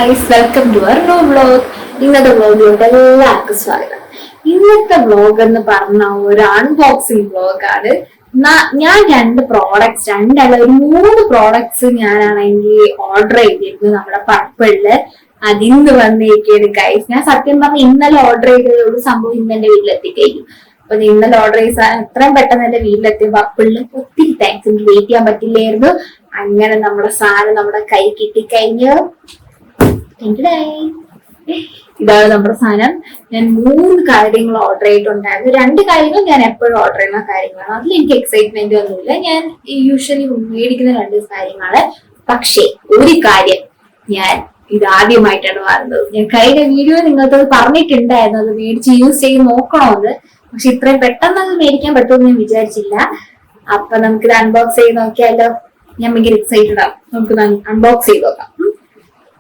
Guys, welcome to our new vlog. ഇന്നത്തെ വ്ലോഗിലോട്ട് എല്ലാവർക്കും സ്വാഗതം. ഇന്നത്തെ വ്ലോഗ് എന്ന് പറഞ്ഞ ഒരു അൺബോക്സിംഗ് വ്ലോഗാണ്. ഞാൻ ഒരു 3 പ്രോഡക്ട്സ് ഞാനാണെങ്കിൽ ഓർഡർ ചെയ്തിരുന്നു നമ്മുടെ പർപ്പിളില്. അതിന്ന് വന്നിരിക്കുകയാണ് ഗൈസ്. ഞാൻ സത്യം പറഞ്ഞ ഇന്നലെ ഓർഡർ ചെയ്തതൊരു സംഭവം ഇന്ന് എന്റെ വീട്ടിലെത്തിക്കഴിഞ്ഞു. അപ്പൊ ഇന്നലെ ഓർഡർ ചെയ്ത എത്രയും പെട്ടെന്ന് എന്റെ വീട്ടിലെത്തിയ പർപ്പിളിന് ഒത്തിരി താങ്ക്സ്. എനിക്ക് വെയിറ്റ് ചെയ്യാൻ പറ്റില്ലായിരുന്നു. അങ്ങനെ നമ്മുടെ സാധനം നമ്മുടെ കൈ കിട്ടിക്കഴിഞ്ഞു. ഇതാണ് നമ്മുടെ സാധനം. ഞാൻ 3 കാര്യങ്ങൾ ഓർഡർ ചെയ്തിട്ടുണ്ടായിരുന്നു. 2 കാര്യങ്ങൾ ഞാൻ എപ്പോഴും ഓർഡർ ചെയ്യുന്ന കാര്യങ്ങളാണ്. അതിൽ എനിക്ക് എക്സൈറ്റ്മെന്റ് ഒന്നുമില്ല. ഞാൻ യൂഷ്വലി മേടിക്കുന്ന 2 കാര്യങ്ങളാണ്. പക്ഷേ ഒരു കാര്യം, ഞാൻ ഇതാദ്യമായിട്ടാണ് വരുന്നത്. ഞാൻ കഴിഞ്ഞ വീഡിയോ നിങ്ങൾക്ക് പറഞ്ഞിട്ടുണ്ടായിരുന്നു അത് മേടിച്ച് യൂസ് ചെയ്ത് നോക്കണമെന്ന്. പക്ഷെ ഇത്രയും പെട്ടെന്ന് അത് മേടിക്കാൻ പറ്റുമെന്ന് ഞാൻ വിചാരിച്ചില്ല. അപ്പൊ നമുക്കിത് അൺബോക്സ് ചെയ്ത് നോക്കിയാലോ? ഞാൻ ഭയങ്കര എക്സൈറ്റഡ് ആണ്. നമുക്ക് അൺബോക്സ് ചെയ്ത് നോക്കാം.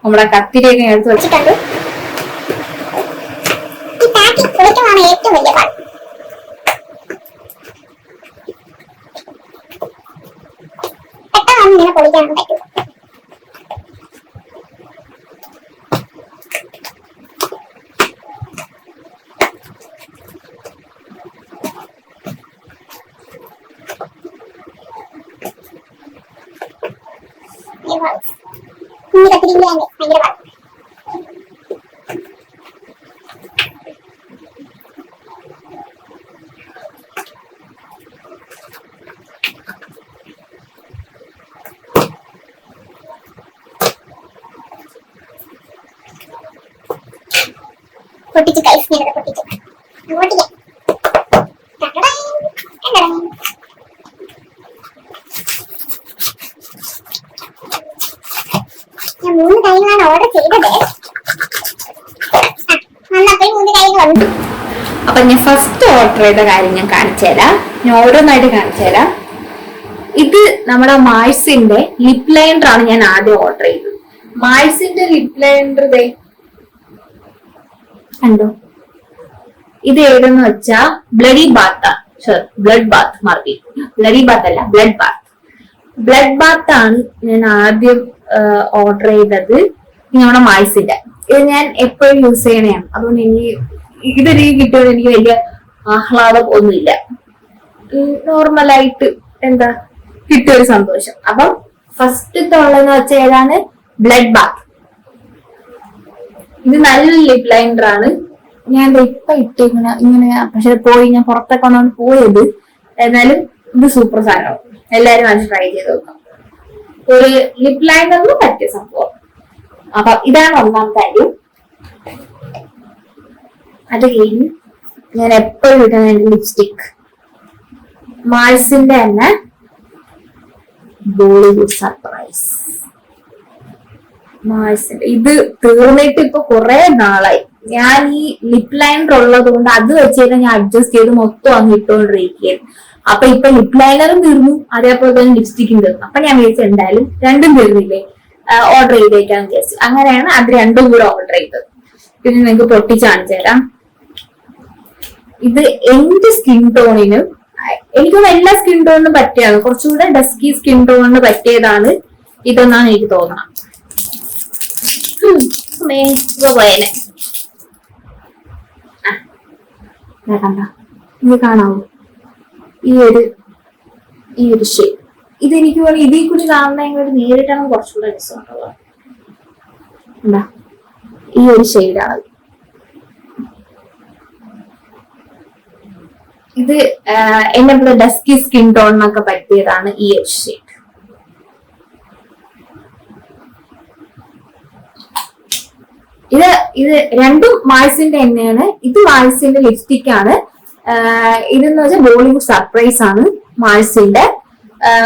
നമ്മുടെ കത്തിരിയൊക്കെ എടുത്ത് വെച്ചിട്ടുണ്ട്. ഏറ്റവും വലിയ പാട് പെട്ടെന്ന് ഇങ്ങനെ പൊളിക്കാനൊന്നും പറ്റില്ല. പൊട്ടിച്ച് കൈസ് പൊട്ടിച്ച് പൊട്ടിക്കാം. ഞാൻ 3 കാര്യങ്ങളാണ് ഓർഡർ ചെയ്തത്. അപ്പൊ ഞാൻ ഫസ്റ്റ് ഓർഡർ ചെയ്ത കാര്യം ഞാൻ കാണിച്ചു തരാം. ഞാൻ ഓരോന്നായിട്ട് കാണിച്ചു തരാം. ഇത് നമ്മുടെ മാഴ്സിന്റെ ലിപ് ലൈനർ ആണ് ഞാൻ ആദ്യം ഓർഡർ ചെയ്തത്. മാഴ്സിന്റെ ലിപ് ലൈനർ കണ്ടോ? ഇത് ഏതെന്ന് വെച്ചാ ബ്ലഡി ബാത്ത്, ബ്ലഡ് ബാത്ത് മാറി, ബ്ലഡി ബാത്ത് അല്ല, ബ്ലഡ് ബാത്ത്. ബ്ലഡ് ബാത്ത് ആണ് ഞാൻ ആദ്യം ഓർഡർ ചെയ്തത്. നമ്മുടെ മായ്സിന്റെ ഇത് ഞാൻ എപ്പോഴും യൂസ് ചെയ്യണതാണ്. അതുകൊണ്ട് ഇതൊരു കിട്ടിയത് എനിക്ക് വലിയ ആഹ്ലാദം ഒന്നുമില്ല. നോർമലായിട്ട് എന്താ കിട്ടിയൊരു സന്തോഷം. അപ്പം ഫസ്റ്റത്തെ ഉള്ളതെന്ന് വെച്ചാൽ ഏതാണ്? ബ്ലഡ് ബാത്ത്. ഇത് നല്ല ലിപ് ലൈനർ ആണ്. ഞാൻ ഇപ്പൊ ഇങ്ങനെ പക്ഷെ ഞാൻ പുറത്തൊക്കെ ഒന്നാണ് പോയത്. എന്നാലും ഇത് സൂപ്പർ സാധനമാണ്. എല്ലാരും അത് ട്രൈ ചെയ്ത് നോക്കാം. ഒരു ലിപ് ലൈനറിന് പറ്റിയ സംഭവം. അപ്പൊ ഇതാണ് ഒന്നാമത്തെ കാര്യം. അത് കഴിഞ്ഞ് ഞാൻ എപ്പോഴും ഇടുന്ന ലിപ്സ്റ്റിക് മാഴ്സിന്റെ തന്നെ ബോളിവുഡ് സർപ്രൈസ്. ഇത് തീർന്നിട്ട് ഇപ്പൊ കുറെ നാളായി. ഞാൻ ഈ ലിപ് ലൈനർ ഉള്ളത് കൊണ്ട് അത് വെച്ചാൽ ഞാൻ അഡ്ജസ്റ്റ് ചെയ്ത് മൊത്തം അങ്ങ് ഇട്ടുകൊണ്ടിരിക്കുകയായിരുന്നു. അപ്പൊ ഇപ്പൊ ലിപ് ലൈനറും തീർന്നു, അതേപോലെ തന്നെ ലിപ്സ്റ്റിക്കും തീർന്നു. അപ്പൊ ഞാൻ വിചാരിച്ചു എന്തായാലും രണ്ടും തീർന്നില്ലേ, ഓർഡർ ചെയ്തേക്കാന്ന് വിചാരിച്ചു. അങ്ങനെയാണ് അത് രണ്ടും കൂടെ ഓർഡർ ചെയ്തത്. പിന്നെ നിങ്ങൾക്ക് പൊട്ടിച്ച് കാണിച്ചു തരാം. ഇത് എന്റെ സ്കിൻ ടോണിനും എനിക്കൊന്നും എല്ലാ സ്കിൻ ടോണിനും പറ്റിയാണ്. കുറച്ചുകൂടെ ഡസ്കി സ്കിൻ ടോണിന് പറ്റിയതാണ് ഇതെന്നാണ് എനിക്ക് തോന്നണം. ഇത് കാണാവോ? ഈ ഒരു ഷെയ്ഡ് ഇതെനിക്ക് ഇതിൽ കൂടി കാണുന്നതിനോട് നേരിട്ടാണ് കുറച്ചുകൂടെ രസമുള്ളത്. എന്താ ഈ ഒരു ഷെയ്ഡാണ് ഇത്. എന്നെ ഡസ്കി സ്കിൻ ടോണിനൊക്കെ പറ്റിയതാണ് ഈ ഒരു ഷെയ്ഡ്. ഇത് രണ്ടും മാഴ്സിന്റെ തന്നെയാണ്. ഇത് മാഴ്സിന്റെ ലിപ്സ്റ്റിക് ആണ്. ഇതെന്ന് വെച്ചാൽ ബോളിവുഡ് സർപ്രൈസ് ആണ് മാഴ്സിന്റെ.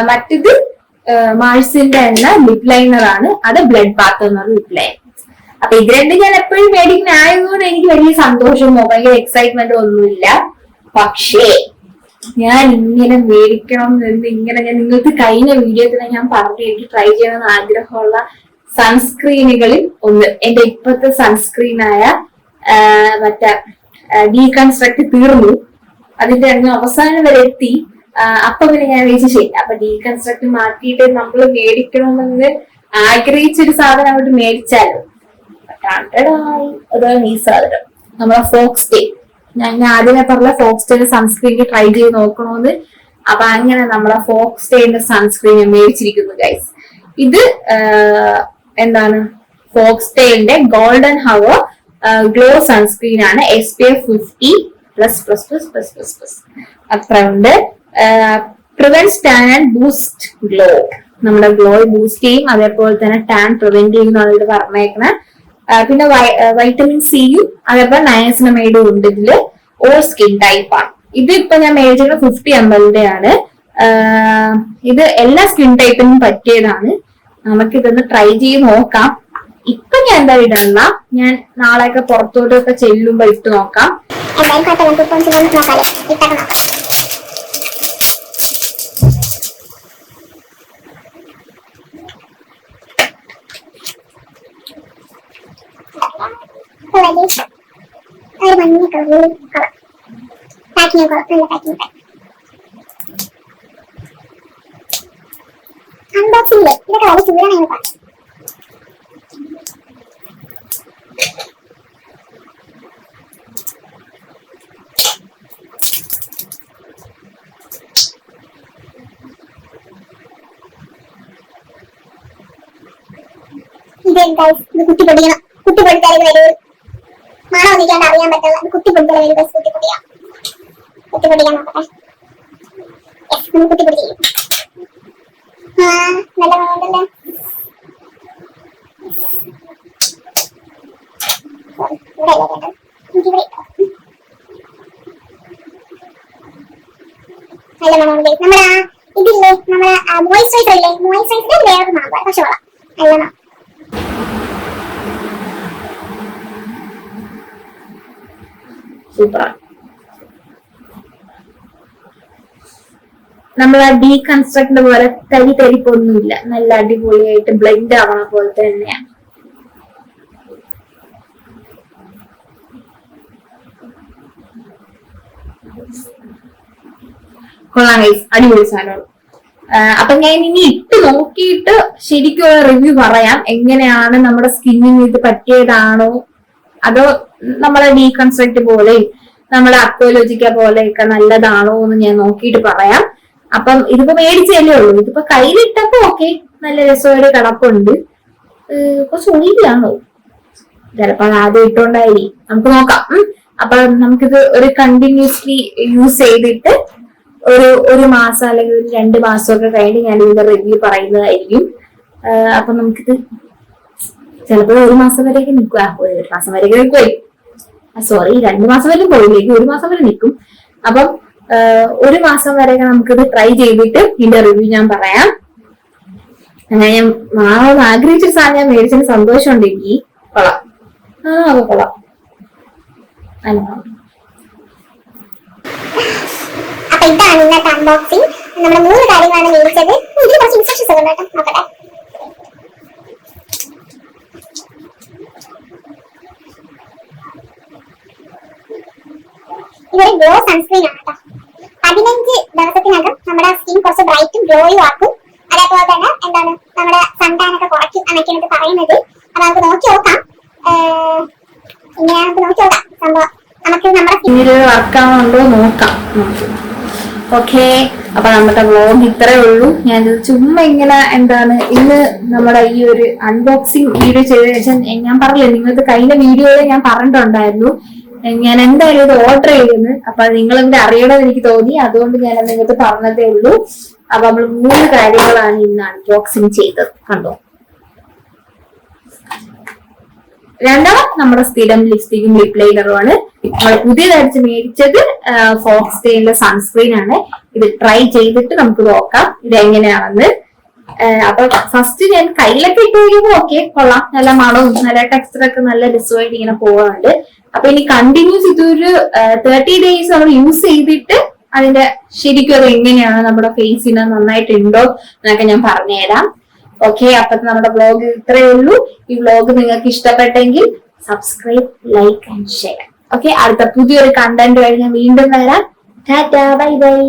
മറ്റിത് മാഴ്സിന്റെ തന്നെ ലിപ് ലൈനർ ആണ്. അത് ബ്ലഡ് ബാത്ത് എന്നൊരു ലിപ് ലൈനർ. അപ്പൊ ഇത് രണ്ടും ഞാൻ എപ്പോഴും മേടിക്കുന്ന ആയതുകൊണ്ട് എനിക്ക് വലിയ സന്തോഷമോ ഭയങ്കര എക്സൈറ്റ്മെന്റോ ഒന്നുമില്ല. പക്ഷേ ഞാൻ ഇങ്ങനെ മേടിക്കണം എന്ന് ഞാൻ നിങ്ങൾക്ക് കഴിഞ്ഞ വീഡിയോ തന്നെ ഞാൻ പറഞ്ഞു എനിക്ക് ട്രൈ ചെയ്യണമെന്ന് ആഗ്രഹമുള്ള സൺസ്ക്രീനുകളിൽ ഒന്ന് എന്റെ ഇപ്പോഴത്തെ സൺസ്ക്രീനായ മറ്റേ ഡീകൺസ്ട്രക്ട് തീർന്നു. അതിന്റെ അങ്ങ് അവസാനം വരെ എത്തി. അപ്പൊ പിന്നെ ഞാൻ വിചാരിച്ചു ശരി, അപ്പൊ ഡീകൺസ്ട്രക്ട് മാറ്റിയിട്ട് നമ്മൾ മേടിക്കണമെന്ന് ആഗ്രഹിച്ചൊരു സാധനം അങ്ങോട്ട് മേടിച്ചാലോ. അതാണ് ഈ സാധനം, നമ്മളെ ഫോക്സ് ഡേ. ഞാൻ ആദ്യമേ പറഞ്ഞ ഫോക്സ് ഡേയുടെ സൺസ്ക്രീൻ ട്രൈ ചെയ്ത് നോക്കണോന്ന്. അപ്പൊ അങ്ങനെ നമ്മളെ ഫോക്സ് ഡേയുടെ സൺസ്ക്രീൻ ഞാൻ മേടിച്ചിരിക്കുന്നു ഗൈസ്. ഇത് എന്താണ്, ഫോക്സ് ഡേയുടെ ഗോൾഡൻ ഹവർ ഗ്ലോ സൺസ്ക്രീൻ ആണ്. SPF 50++++++. അത്ര ഉണ്ട്. Prevent tan and boost glow. നമ്മുടെ ഗ്ലോ ബൂസ്റ്റ് ചെയ്യും, അതേപോലെ തന്നെ ടാൻ പ്രിവെന്റ് ചെയ്യുന്നതാണ് ഇത് പറഞ്ഞേക്കണേ. പിന്നെ വൈറ്റമിൻ സിയും അതേപോലെ നയസിനമൈഡും ഉണ്ട് ഇതില്. ഓൾ സ്കിൻ ടൈപ്പ് ആണ് ഇത്. ഇപ്പൊ ഞാൻ മേടിച്ചിട്ട് 50 ml ആണ്. ഇത് എല്ലാ സ്കിൻ ടൈപ്പിനും പറ്റിയതാണ്. നമുക്കിതൊന്ന് ട്രൈ ചെയ്ത് നോക്കാം. ഇപ്പൊ ഞാൻ എന്താ ഇടണ്ട, ഞാൻ നാളെയൊക്കെ പുറത്തോട്ടൊക്കെ ചെല്ലുമ്പോ ഇട്ട് നോക്കാം. അൺബോക്സിംഗ് ഇതൊക്കെ വളരെ ചൂടാണ്. ഇത് കുത്തി പൊടിക്കണം. കുത്തി പൊടിച്ചാലേ വരൂ. മണം ഒന്നിക്കാണ്ട് അറിയാൻ പറ്റില്ല. കുത്തി പൊടിച്ചാലേ വരൂ. കുത്തി പൊടിയാം. കുത്തി പൊടിക്കാൻ നോക്കട്ടെ. കുത്തി പൊടി ചെയ്യും. നല്ല മണമുണ്ടല്ലേ. നല്ല മണമുണ്ട്. നമ്മുടെ ഇതില്ലേ, നമ്മുടെ മോയിസ്ചറൈസർ ഇല്ലേ, മോയിസ്ചറൈസർ വേറെ മണം, പക്ഷെ കൊള്ളാം. നല്ല മണം. സൂപ്പർ. നമ്മൾ ആ ഡീകൺസ്ട്രക്ട് പോലെ തരിപ്പൊന്നുമില്ല. നല്ല അടിപൊളിയായിട്ട് ബ്ലെൻഡ് ആവണ പോലെ തന്നെയാണ്. കൊള്ളാം ഗൈസ്, അടിപൊളി സാധനമാണ്. അപ്പൊ ഞാൻ ഇനി ഇട്ട് നോക്കിയിട്ട് ശരിക്കുള്ള റിവ്യൂ പറയാം. എങ്ങനെയാണ് നമ്മുടെ സ്കിന്നിന് ഇത് പറ്റിയതാണോ അതോ നമ്മളെ ഡീകൺസ്ട്രക്ട് പോലെയും നമ്മളെ അക്വലോജിക്ക പോലെയൊക്കെ നല്ലതാണോ എന്ന് ഞാൻ നോക്കിയിട്ട് പറയാം. അപ്പം ഇതിപ്പോ മേടിച്ചല്ലേ ഉള്ളൂ. ഇതിപ്പോ കയ്യിലിട്ടപ്പോ ഓക്കെ, നല്ല രസമായിട്ട് കിടപ്പുണ്ട്. കുറച്ച് ഒഴിയാണോ ചിലപ്പോ അത് ആദ്യം ഇട്ടുകൊണ്ടായിരിക്കും. നമുക്ക് നോക്കാം. അപ്പൊ നമുക്കിത് ഒരു കണ്ടിന്യൂസ്ലി യൂസ് ചെയ്തിട്ട് ഒരു മാസം അല്ലെങ്കിൽ ഒരു 2 മാസമൊക്കെ കഴിഞ്ഞ് ഞാൻ ഇതിന്റെ റിവ്യൂ പറയുന്നതായിരിക്കും. അപ്പൊ നമുക്കിത് ചിലപ്പോ 1 മാസം വരെയൊക്കെ നിൽക്കുക. 1 മാസം വരെയൊക്കെ നിൽക്കുമായിരിക്കും. സോറി, 2 മാസം വരെ പോയില്ലെങ്കിൽ 1 മാസം വരെ നിൽക്കും. അപ്പം 1 മാസം വരെയൊക്കെ നമുക്കിത് ട്രൈ ചെയ്തിട്ട് ഇതിന്റെ റിവ്യൂ ഞാൻ പറയാം. അങ്ങനെ ഞാൻ വാങ്ങാൻ ആഗ്രഹിച്ച സാധനം ഞാൻ മേടിച്ചതിന് സന്തോഷമുണ്ട് എനിക്ക്. കൊള്ളാം. കൊള്ളാം. അപ്പൊ ഇതാണ് ഇന്നത്തെ അൺബോക്സിംഗ്. നമ്മുടെ 3 കാര്യങ്ങളാണ് മേടിച്ചത്. ഇതിൽ കുറച്ച് ഇൻസ്ട്രക്ഷൻസ് ഒക്കെ ഉണ്ട്. നോക്കട്ടെ. ഇതൊരു ഗ്ലോ സൺസ്ക്രീൻ ആണ് കേട്ടോ. 15 ദിവസത്തിനകം നമ്മുടെ സ്കിൻ കുറച്ച് ബ്രൈറ്റും ഗ്ലോയും ആക്കും. അതേപോലെ തന്നെ എന്താണ് നമ്മുടെ സൺടാൻ ഒക്കെ കുറയ്ക്കും എന്നൊക്കെയാണ് പറയുന്നത്. അപ്പൊ നമുക്ക് നോക്കി നോക്കാം. ഇങ്ങനെ നമുക്ക് നോക്കി നോക്കാം സംഭവം. നമുക്ക് നമ്മുടെ സ്കിന്നിൽ വർക്കാവുന്നുണ്ടോ നോക്കാം. ഓക്കെ, അപ്പൊ നമ്മുടെ വ്ലോഗ് ഇത്രേ ഉള്ളൂ. ഞാൻ ചുമ്മാ ഇങ്ങനെ എന്താണ് ഇന്ന് നമ്മുടെ ഈ ഒരു അൺബോക്സിങ് വീഡിയോ ചെയ്ത ശേഷം ഞാൻ പറഞ്ഞില്ലേ, നിങ്ങൾക്ക് കഴിഞ്ഞ വീഡിയോയിൽ ഞാൻ പറഞ്ഞിട്ടുണ്ടായിരുന്നു ഞാൻ എന്തായാലും ഇത് ഓർഡർ ചെയ്യുന്നു. അപ്പൊ നിങ്ങൾ എന്താ അറിയണമെന്ന് എനിക്ക് തോന്നി, അതുകൊണ്ട് ഞാൻ നിങ്ങൾക്ക് പറഞ്ഞതേ ഉള്ളൂ. അപ്പൊ നമ്മൾ 3 കാര്യങ്ങളാണ് ഇന്ന് അൺബോക്സിങ് ചെയ്തത്. കണ്ടോ, രണ്ടാമത് നമ്മുടെ സ്ഥിരം ലിപ്സ്റ്റിക്കും ലിപ് ലൈനറുമാണ്. നമ്മൾ പുതിയതായിട്ട് മേടിച്ചത് ഫോക്സ് ഡേയിലെ സൺസ്ക്രീൻ ആണ്. ഇത് ട്രൈ ചെയ്തിട്ട് നമുക്ക് നോക്കാം ഇതെങ്ങനെയാണെന്ന്. അപ്പൊ ഫസ്റ്റ് ഞാൻ കയ്യിലൊക്കെ ഇട്ട് കഴിയുമ്പോ ഓക്കെ, കൊള്ളാം, നല്ല മണവും നല്ല ടെക്സ്ചറൊക്കെ നല്ല രസമായിട്ട് ഇങ്ങനെ പോകാറുണ്ട്. അപ്പൊ ഇനി കണ്ടിന്യൂസ് ഇതൊരു 30 ഡേയ്സ് നമ്മൾ യൂസ് ചെയ്തിട്ട് അതിന്റെ ശരിക്കും അത് എങ്ങനെയാണ് നമ്മുടെ ഫേസിന് നന്നായിട്ടുണ്ടോ എന്നൊക്കെ ഞാൻ പറഞ്ഞുതരാം. ഓക്കെ, അപ്പൊ നമ്മുടെ വ്ലോഗ് ഇത്രയേ ഉള്ളൂ. ഈ വ്ലോഗ് നിങ്ങൾക്ക് ഇഷ്ടപ്പെട്ടെങ്കിൽ subscribe, like and share. Okay, അടുത്ത പുതിയൊരു കണ്ടന്റ് വഴി ഞാൻ വീണ്ടും വരാം. Tata, bye bye.